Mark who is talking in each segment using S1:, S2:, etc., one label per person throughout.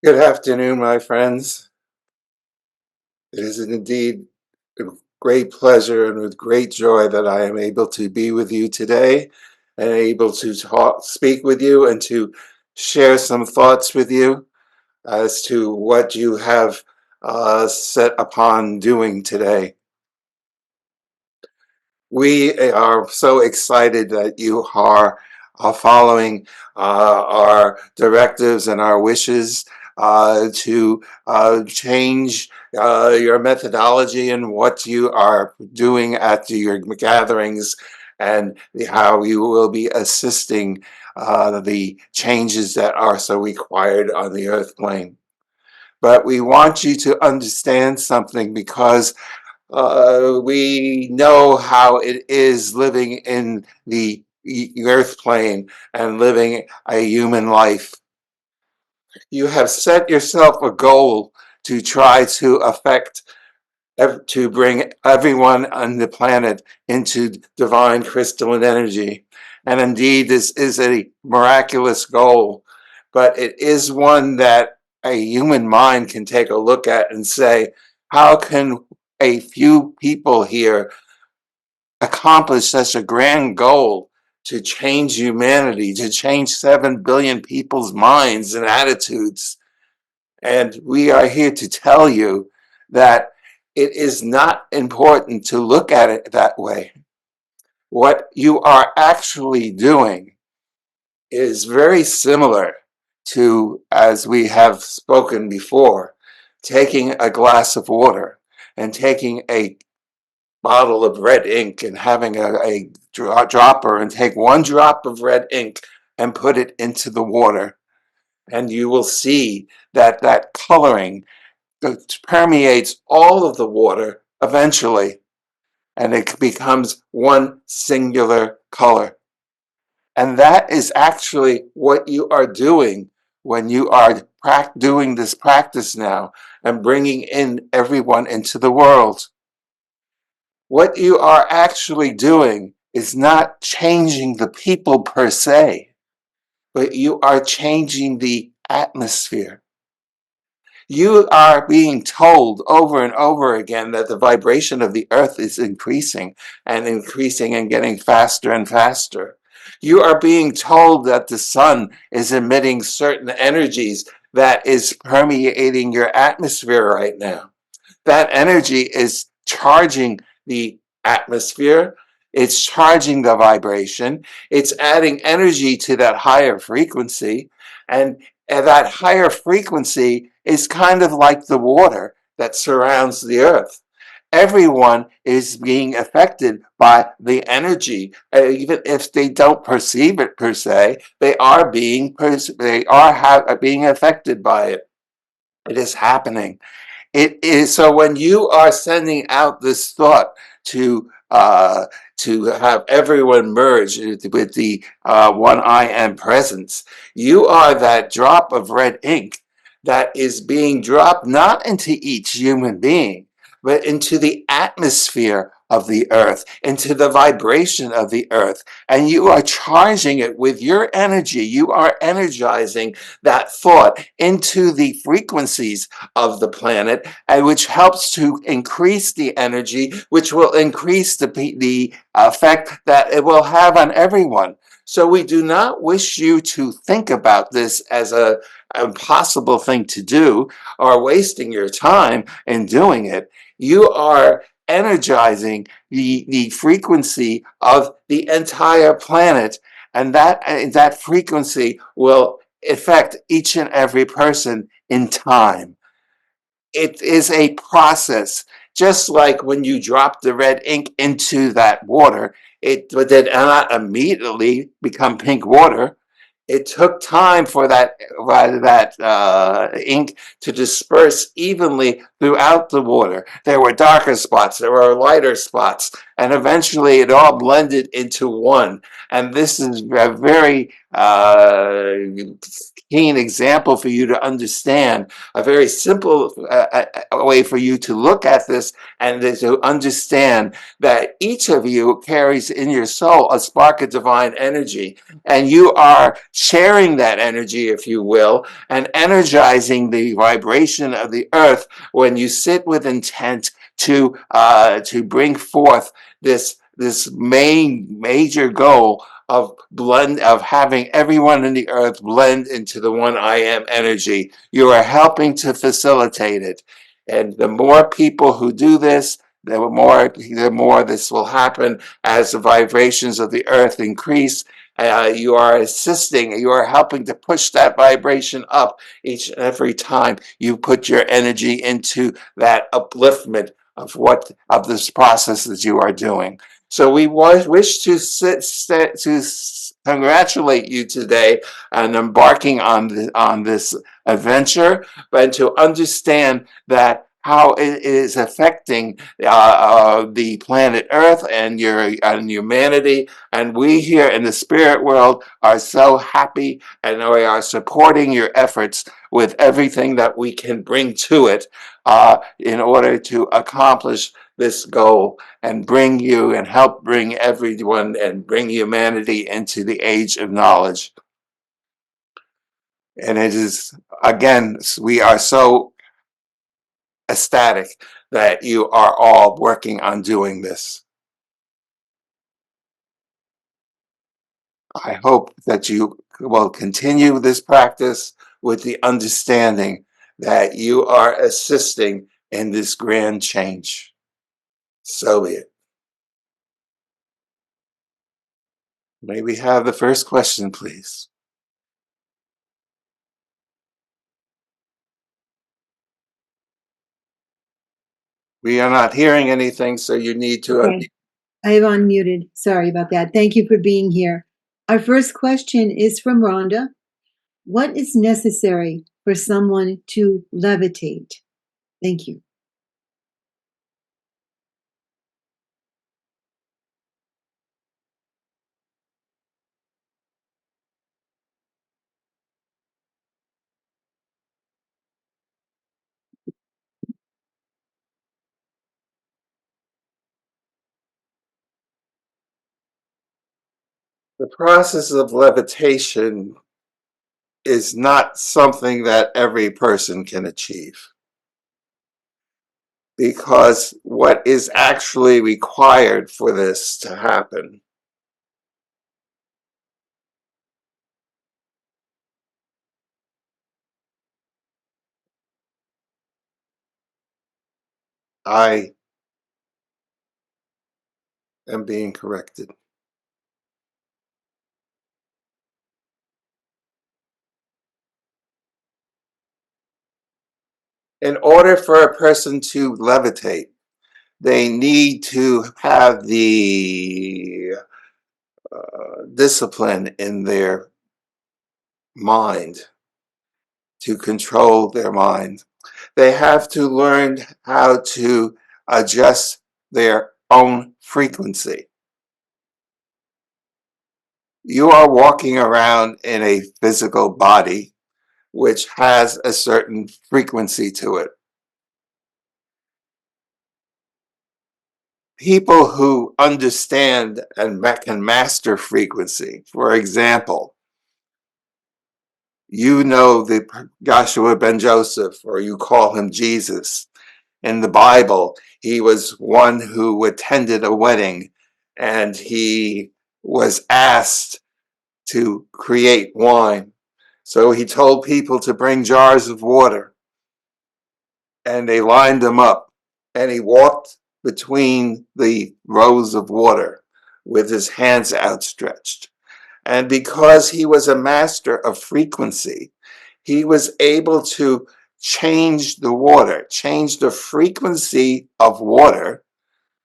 S1: Good afternoon, my friends. It is indeed a great pleasure and with great joy that I am able to be with you today and able to speak with you and to share some thoughts with you as to what you have set upon doing today. We are so excited that you are following our directives and our wishes to change your methodology and what you are doing at your gatherings and how you will be assisting the changes that are so required on the earth plane. But we want you to understand something because we know how it is living in the earth plane and living a human life. You have set yourself a goal to try to to bring everyone on the planet into divine crystalline energy. And indeed, this is a miraculous goal, but it is one that a human mind can take a look at and say, how can a few people here accomplish such a grand goal to change humanity, to change 7 billion people's minds and attitudes? And we are here to tell you that it is not important to look at it that way. What you are actually doing is very similar to, as we have spoken before, taking a glass of water and taking a bottle of red ink and having a dropper and take one drop of red ink and put it into the water. And you will see that that coloring permeates all of the water eventually, and it becomes one singular color. And that is actually what you are doing when you are doing this practice now and bringing in everyone into the world. What you are actually doing is not changing the people per se, but you are changing the atmosphere. You are being told over and over again that the vibration of the earth is increasing and getting faster and faster. You are being told that the sun is emitting certain energies that is permeating your atmosphere right now. That energy is charging the atmosphere, it's charging the vibration, it's adding energy to that higher frequency, and that higher frequency is kind of like the water that surrounds the earth. Everyone is being affected by the energy, even if they don't perceive it per se. They are being being affected by it. It is happening. It is so when you are sending out this thought to have everyone merge with the one I am presence, you are that drop of red ink that is being dropped not into each human being, but into the atmosphere of the earth, into the vibration of the earth, and you are charging it with your energy. You are energizing that thought into the frequencies of the planet, and which helps to increase the energy, which will increase the effect that it will have on everyone. So we do not wish you to think about this as a impossible thing to do or wasting your time in doing it. You are energizing the frequency of the entire planet, and that frequency will affect each and every person in time. It is a process, just like when you drop the red ink into that water, it did not immediately become pink water. It took time for that ink to disperse evenly throughout the water. There were darker spots, there were lighter spots, and eventually it all blended into one. And this is a very keen example for you to understand, a very simple way for you to look at this and to understand that each of you carries in your soul a spark of divine energy, and you are sharing that energy, if you will, and energizing the vibration of the earth when you sit with intent to bring forth this major goal of having everyone in the earth blend into the one I am energy. You are helping to facilitate it, and the more people who do this, the more this will happen as the vibrations of the earth increase. You are assisting, you are helping to push that vibration up each and every time you put your energy into that upliftment of this process that you are doing. So we wish to congratulate you today on embarking on this adventure, but to understand that how it is affecting the planet Earth and humanity. And we here in the spirit world are so happy, and we are supporting your efforts with everything that we can bring to it in order to accomplish this goal and bring you and help bring everyone and bring humanity into the age of knowledge. And it is, again, we are so ecstatic that you are all working on doing this. I hope that you will continue this practice with the understanding that you are assisting in this grand change. So be it. May we have the first question, please? We are not hearing anything, so you need to.
S2: Okay. I have unmuted. Sorry about that. Thank you for being here. Our first question is from Rhonda. What is necessary for someone to levitate? Thank you.
S1: The process of levitation is not something that every person can achieve, because what is actually required for this to happen, I am being corrected. In order for a person to levitate, they need to have the discipline in their mind to control their mind. They have to learn how to adjust their own frequency. You are walking around in a physical body which has a certain frequency to it. People who understand and can master frequency, for example, you know the Joshua ben Joseph, or you call him Jesus. In the Bible, he was one who attended a wedding, and he was asked to create wine. So he told people to bring jars of water, and they lined them up, and he walked between the rows of water with his hands outstretched. And because he was a master of frequency, he was able to change the water, change the frequency of water,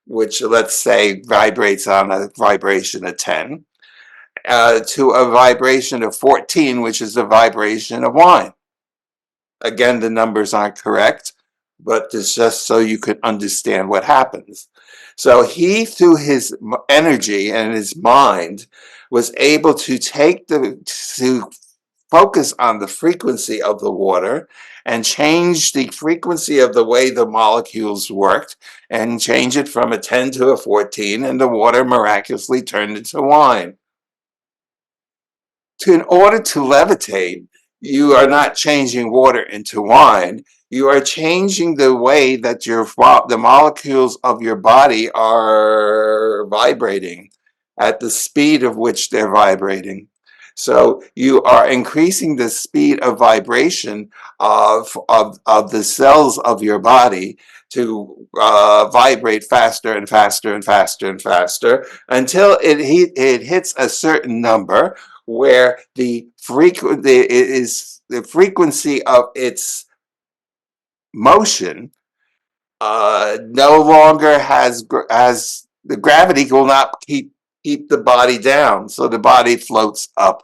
S1: which let's say vibrates on a vibration of 10, to a vibration of 14, which is the vibration of wine. Again, the numbers aren't correct, but it's just so you could understand what happens. So he, through his energy and his mind, was able to to focus on the frequency of the water and change the frequency of the way the molecules worked and change it from a 10 to a 14, and the water miraculously turned into wine. In order to levitate, you are not changing water into wine. You are changing the way that the molecules of your body are vibrating at the speed of which they're vibrating. So you are increasing the speed of vibration of the cells of your body to vibrate faster and faster and faster and faster until it hits a certain number where the frequency of its motion no longer has the gravity will not keep the body down, so the body floats up.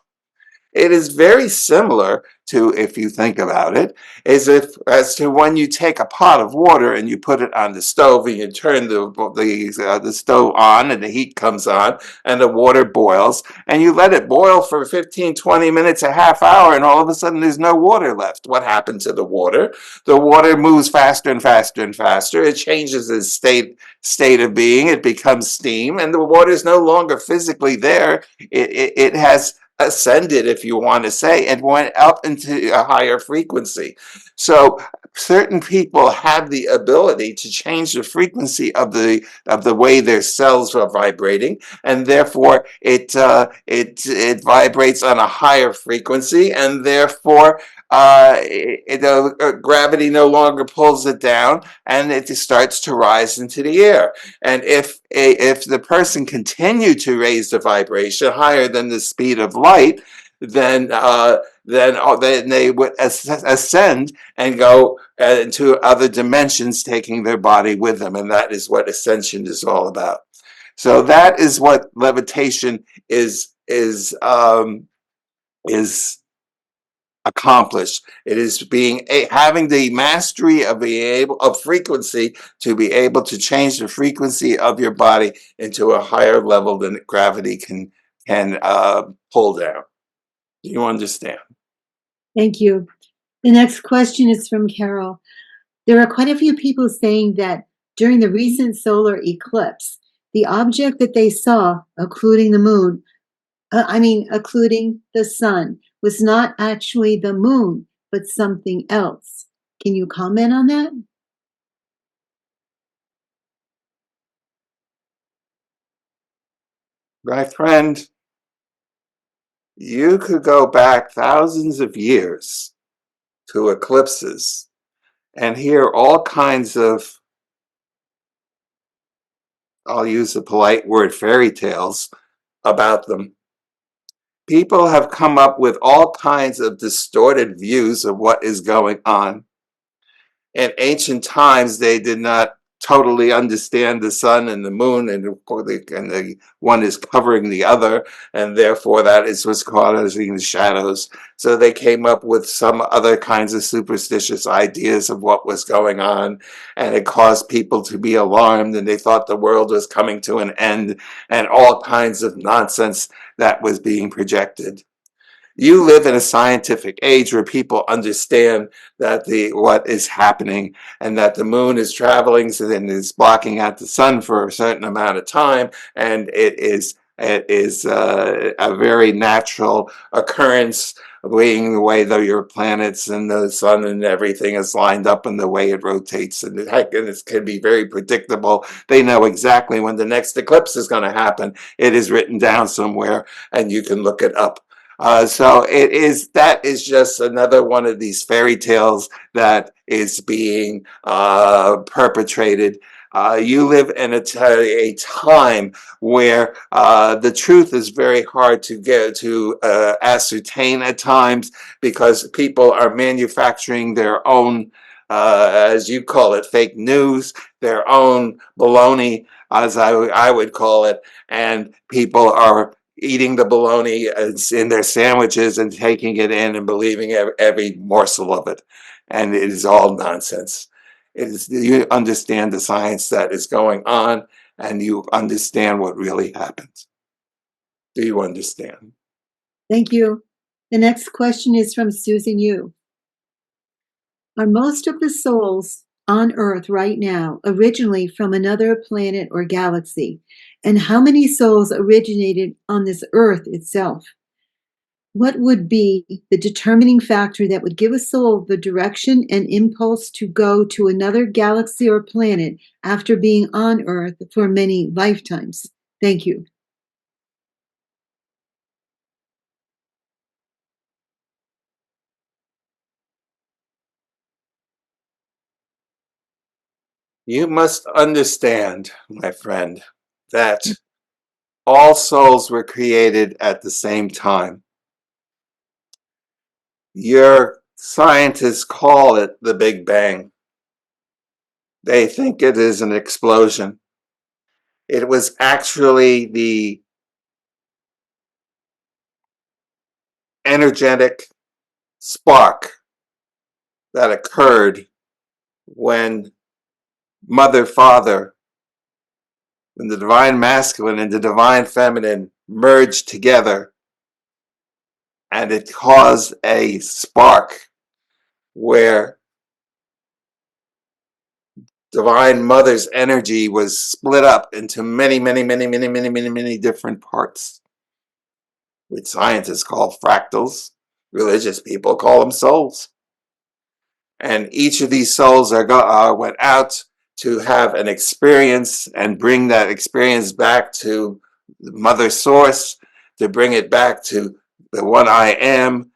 S1: It is very similar to, if you think about it, as to when you take a pot of water and you put it on the stove and you turn the stove on and the heat comes on and the water boils and you let it boil for 15, 20 minutes, a half hour, and all of a sudden there's no water left. What happened to the water? The water moves faster and faster and faster. It changes its state of being. It becomes steam, and the water is no longer physically there. It has ascended, if you want to say, and went up into a higher frequency. So certain people have the ability to change the frequency of the way their cells are vibrating, and therefore it vibrates on a higher frequency, and therefore gravity no longer pulls it down, and it starts to rise into the air. And if the person continued to raise the vibration higher than the speed of light, then they would ascend and go into other dimensions, taking their body with them, and that is what ascension is all about. So that is what levitation is accomplished. It is having the mastery of being able of frequency to be able to change the frequency of your body into a higher level than gravity can pull down. Do you understand?
S2: Thank you. The next question is from Carol. There are quite a few people saying that during the recent solar eclipse, the object that they saw, including the moon, including the sun, was not actually the moon, but something else. Can you comment on that?
S1: My friend, you could go back thousands of years to eclipses and hear all kinds of, I'll use the polite word, fairy tales about them. People have come up with all kinds of distorted views of what is going on. In ancient times, they did not totally understand the sun and the moon, and the one is covering the other, and therefore that is what's causing the shadows. So they came up with some other kinds of superstitious ideas of what was going on, and it caused people to be alarmed, and they thought the world was coming to an end, and all kinds of nonsense that was being projected. You live in a scientific age where people understand that what is happening, and that the moon is traveling and is blocking out the sun for a certain amount of time, and it is a very natural occurrence, being the way though your planets and the sun and everything is lined up and the way it rotates, and it can be very predictable. They know exactly when the next eclipse is going to happen. It is written down somewhere, and you can look it up. So that is just another one of these fairy tales that is being perpetrated. You live in a time where the truth is very hard to get to ascertain at times, because people are manufacturing their own, as you call it, fake news, their own baloney, as I would call it, and people are eating the bologna in their sandwiches and taking it in and believing every morsel of it. And it is all nonsense. It is, you understand the science that is going on, and you understand what really happens. Do you understand?
S2: Thank you. The next question is from Susan Yu. Are most of the souls on Earth right now originally from another planet or galaxy? And how many souls originated on this Earth itself? What would be the determining factor that would give a soul the direction and impulse to go to another galaxy or planet after being on Earth for many lifetimes? Thank you.
S1: You must understand, my friend, that all souls were created at the same time. Your scientists call it the Big Bang. They think it is an explosion. It was actually the energetic spark that occurred when Mother, Father, when the divine masculine and the divine feminine merged together, and it caused a spark where divine mother's energy was split up into many different parts, which scientists call fractals. Religious people call them souls. And each of these souls went out to have an experience and bring that experience back to the mother source, to bring it back to the one I am,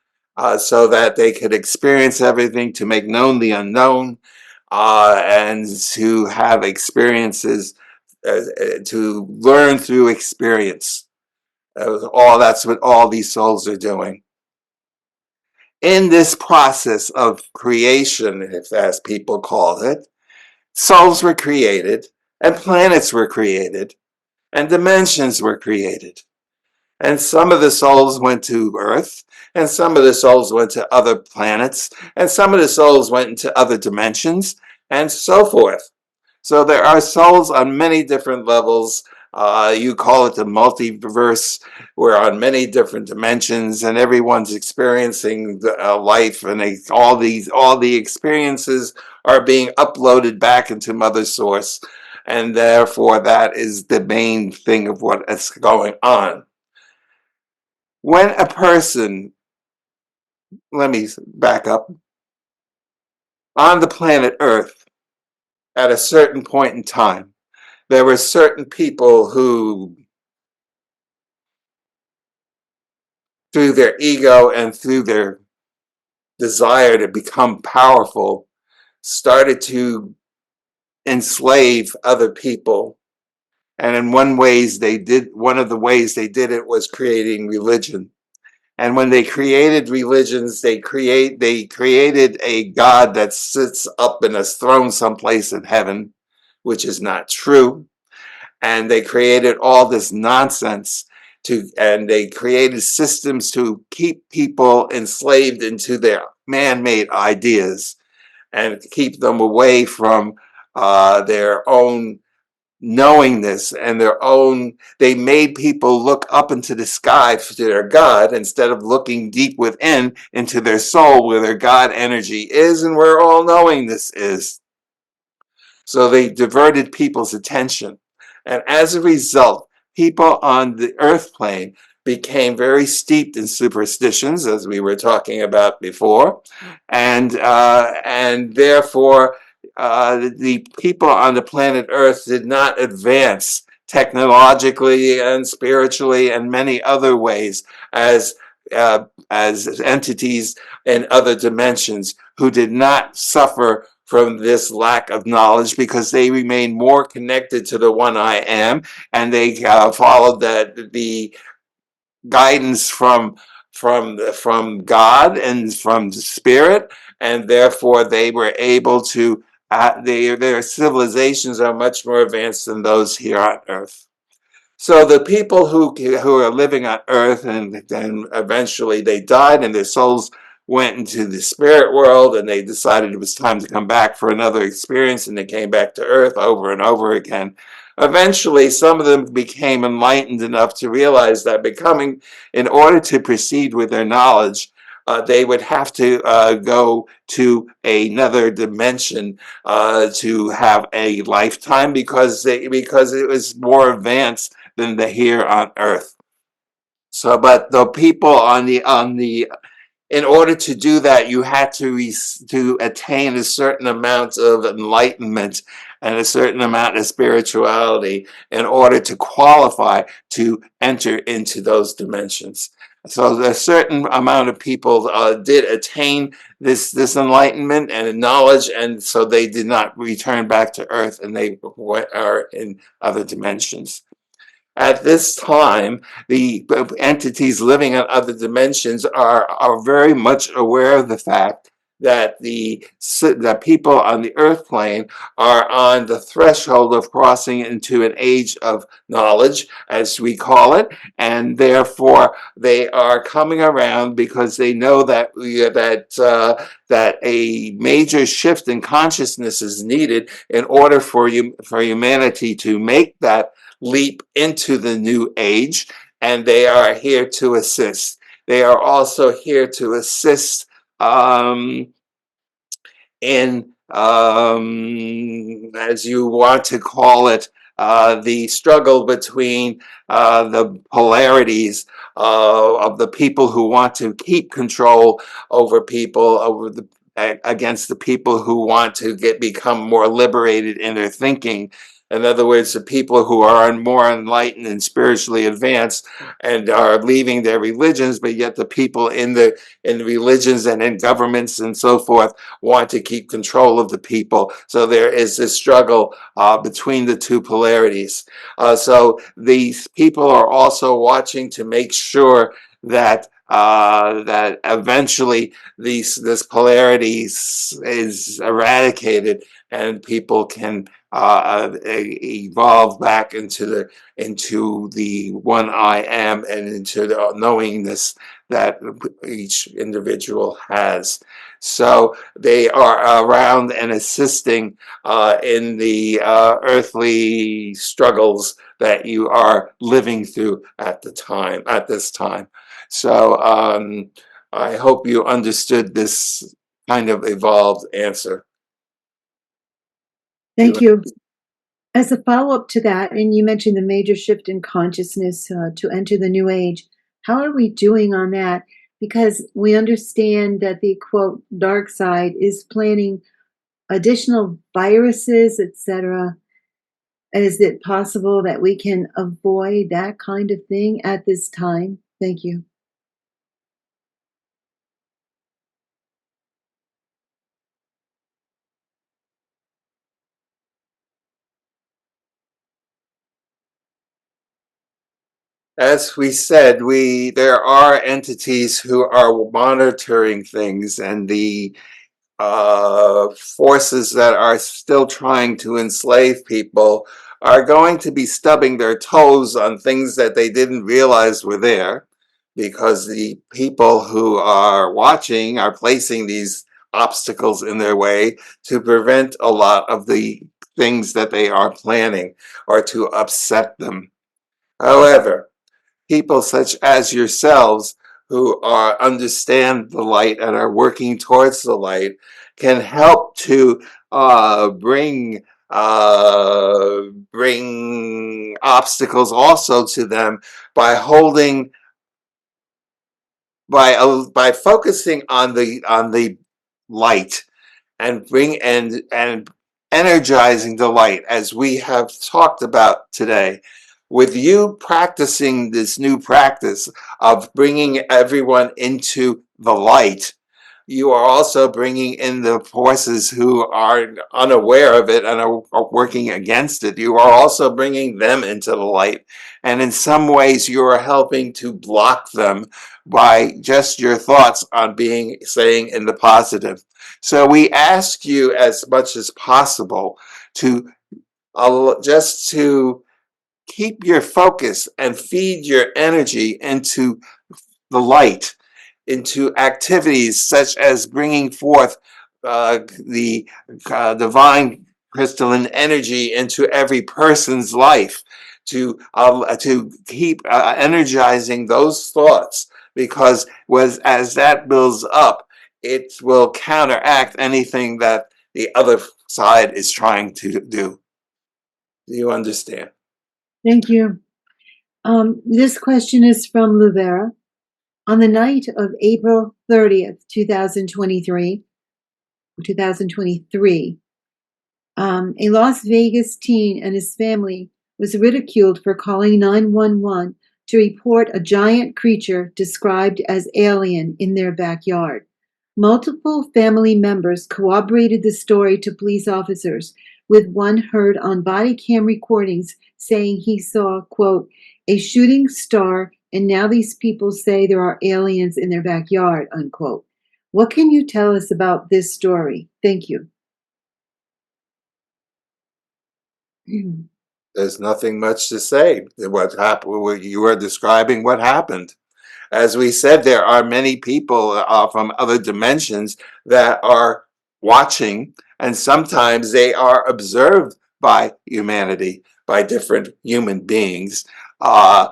S1: so that they could experience everything, to make known the unknown, and to have experiences, to learn through experience. That's what all these souls are doing. In this process of creation, if as people call it, souls were created, and planets were created, and dimensions were created. And some of the souls went to Earth, and some of the souls went to other planets, and some of the souls went into other dimensions, and so forth. So there are souls on many different levels. You call it the multiverse. We're on many different dimensions, and everyone's experiencing life, and all the experiences are being uploaded back into Mother Source, and therefore that is the main thing of what is going on. When a person, let me back up, on the planet Earth at a certain point in time, there were certain people who, through their ego and through their desire to become powerful, started to enslave other people. And in one of the ways they did it was creating religion. And when they created religions, they created a God that sits up in a throne someplace in heaven, which is not true. And they created all this nonsense and they created systems to keep people enslaved into their man-made ideas and keep them away from their own knowingness and they made people look up into the sky to their God instead of looking deep within into their soul where their God energy is and where all knowingness is. So they diverted people's attention. And as a result, people on the earth plane became very steeped in superstitions, as we were talking about before. And therefore, the people on the planet Earth did not advance technologically and spiritually and many other ways as entities in other dimensions who did not suffer from this lack of knowledge because they remained more connected to the one I am, and they followed the guidance from God and from the Spirit, and therefore they were able to. Their civilizations are much more advanced than those here on Earth. So the people who are living on Earth, and then eventually they died, and their souls went into the spirit world, and they decided it was time to come back for another experience, and they came back to Earth over and over again. Eventually, some of them became enlightened enough to realize that in order to proceed with their knowledge, they would have to go to another dimension to have a lifetime because it was more advanced than the here on Earth. So, but the people on the in order to do that, you had to attain a certain amount of enlightenment and a certain amount of spirituality in order to qualify to enter into those dimensions. So a certain amount of people did attain this enlightenment and knowledge, and so they did not return back to Earth, and they are in other dimensions. At this time, the entities living in other dimensions are very much aware of the fact that the people on the earth plane are on the threshold of crossing into an age of knowledge, as we call it, and therefore they are coming around because they know that a major shift in consciousness is needed in order for humanity to make that leap into the new age, and they are here to assist. They are also here to assist um, in, as you want to call it, the struggle between the polarities of the people who want to keep control over people, against the people who want to become more liberated in their thinking. In other words, the people who are more enlightened and spiritually advanced and are leaving their religions, but yet the people in religions and in governments and so forth want to keep control of the people. So there is this struggle between the two polarities. So these people are also watching to make sure that eventually this polarity is eradicated and people can evolve back into the one I am and into the knowingness that each individual has. So they are around and assisting in the earthly struggles that you are living through at this time. So I hope you understood this kind of evolved answer.
S2: Thank you. As a follow-up to that, and you mentioned the major shift in consciousness to enter the new age, how are we doing on that? Because we understand that the quote dark side is planning additional viruses, etc. Is it possible that we can avoid that kind of thing at this time? Thank you.
S1: As we said, there are entities who are monitoring things, and the forces that are still trying to enslave people are going to be stubbing their toes on things that they didn't realize were there, because the people who are watching are placing these obstacles in their way to prevent a lot of the things that they are planning or to upset them. However, people such as yourselves who understand the light and are working towards the light can help to bring obstacles also to them by holding by focusing on the light and and energizing the light, as we have talked about today. With you practicing this new practice of bringing everyone into the light, you are also bringing in the forces who are unaware of it and are working against it. You are also bringing them into the light. And in some ways, you are helping to block them by just your thoughts on saying in the positive. So we ask you as much as possible to just to keep your focus and feed your energy into the light, into activities such as bringing forth the divine crystalline energy into every person's life, to keep energizing those thoughts, because as that builds up, it will counteract anything that the other side is trying to do. Do you understand?
S2: Thank you. This question is from Luvera. On the night of April 30th, 2023, a Las Vegas teen and his family was ridiculed for calling 911 to report a giant creature described as alien in their backyard. Multiple family members corroborated the story to police officers, with one heard on body cam recordings saying he saw, quote, a shooting star, and now these people say there are aliens in their backyard, unquote. What can you tell us about this story? Thank you.
S1: There's nothing much to say. What happened? You were describing what happened. As we said, there are many people from other dimensions that are watching, and sometimes they are observed by humanity, by different human beings. Uh,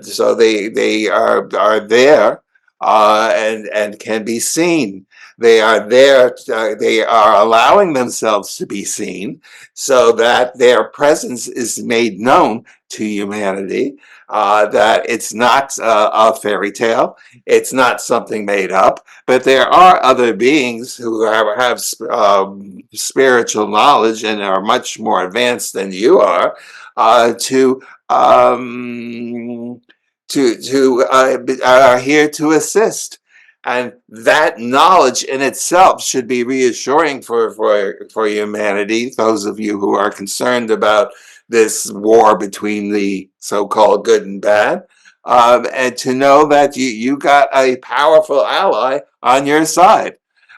S1: so they are there and can be seen. They are there. They are allowing themselves to be seen, so that their presence is made known to humanity. That it's not a fairy tale, it's not something made up, but there are other beings who have spiritual knowledge and are much more advanced than you are, um, are here to assist. And that knowledge in itself should be reassuring for humanity, those of you who are concerned about this war between the so-called good and bad, and to know that you got a powerful ally on your side.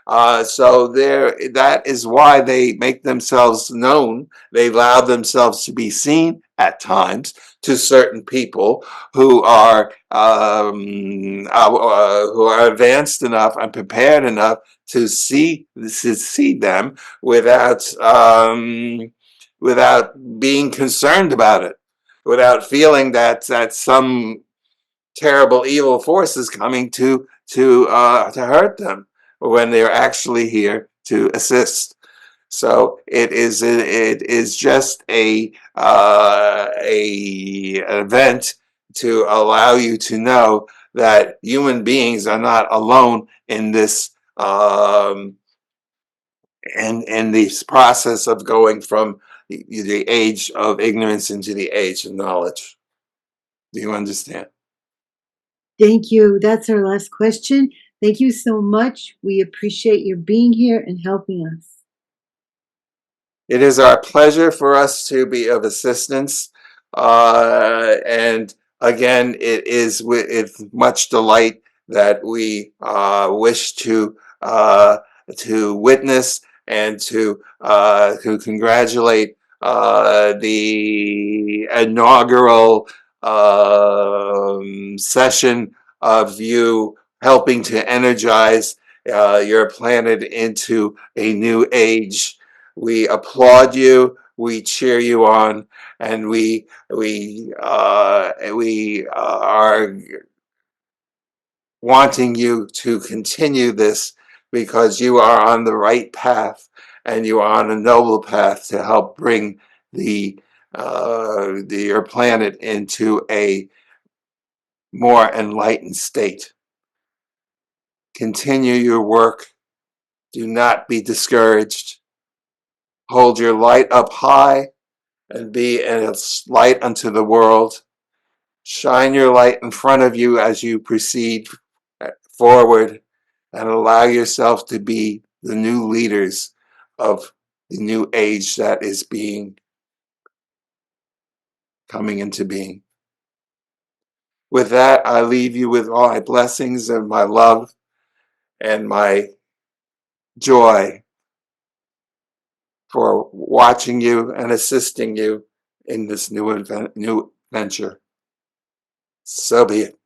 S1: So that is why they make themselves known. They allow themselves to be seen at times to certain people who are advanced enough and prepared enough to see them without without being concerned about it, without feeling that some terrible evil force is coming to hurt them, when they're actually here to assist. So it is just a event to allow you to know that human beings are not alone in this in this process of going from the age of ignorance into the age of knowledge. Do you understand?
S2: Thank you. That's our last question. Thank you so much. We appreciate your being here and helping us.
S1: It is our pleasure for us to be of assistance. And again, it is with much delight that we wish to witness and to congratulate the inaugural session of you helping to energize your planet into a new age. We applaud you, we cheer you on, and we are wanting you to continue this, because you are on the right path and you are on a noble path to help bring your planet into a more enlightened state. Continue your work. Do not be discouraged. Hold your light up high and be a light unto the world. Shine your light in front of you as you proceed forward, and allow yourself to be the new leaders of the new age that is coming into being. With that, I leave you with all my blessings and my love and my joy for watching you and assisting you in this new venture. So be it.